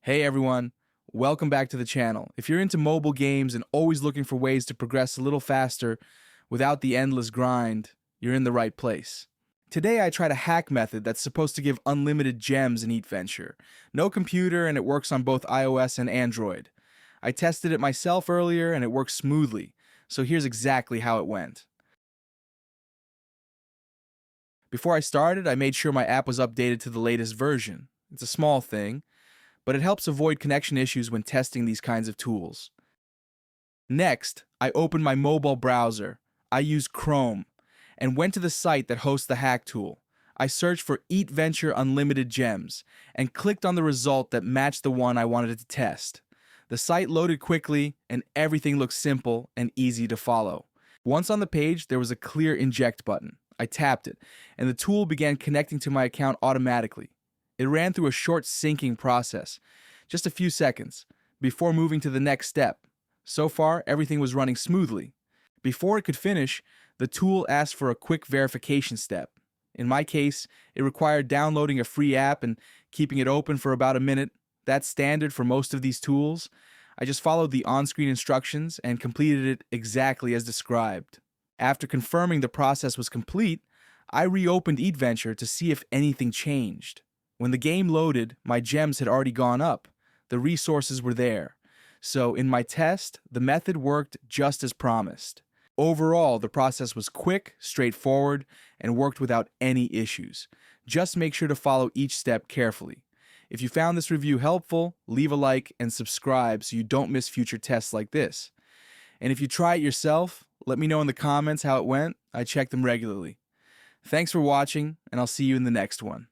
Hey everyone, welcome back to the channel. If you're into mobile games and always looking for ways to progress a little faster without the endless grind, you're in the right place. Today I tried a hack method that's supposed to give unlimited gems in Eatventure. No computer and it works on both iOS and Android. I tested it myself earlier and it works smoothly, so here's exactly how it went. Before I started, I made sure my app was updated to the latest version. It's a small thing, but it helps avoid connection issues when testing these kinds of tools. Next, I opened my mobile browser. I used Chrome and went to the site that hosts the hack tool. I searched for Eatventure Unlimited Gems and clicked on the result that matched the one I wanted to test. The site loaded quickly and everything looked simple and easy to follow. Once on the page, there was a clear inject button. I tapped it, and the tool began connecting to my account automatically. It ran through a short syncing process, just a few seconds, before moving to the next step. So far, everything was running smoothly. Before it could finish, the tool asked for a quick verification step. In my case, it required downloading a free app and keeping it open for about a minute. That's standard for most of these tools. I just followed the on-screen instructions and completed it exactly as described. After confirming the process was complete, I reopened Eatventure to see if anything changed. When the game loaded, my gems had already gone up. The resources were there. So in my test, the method worked just as promised. Overall, the process was quick, straightforward, and worked without any issues. Just make sure to follow each step carefully. If you found this review helpful, leave a like and subscribe so you don't miss future tests like this. And if you try it yourself, let me know in the comments how it went. I check them regularly. Thanks for watching, and I'll see you in the next one.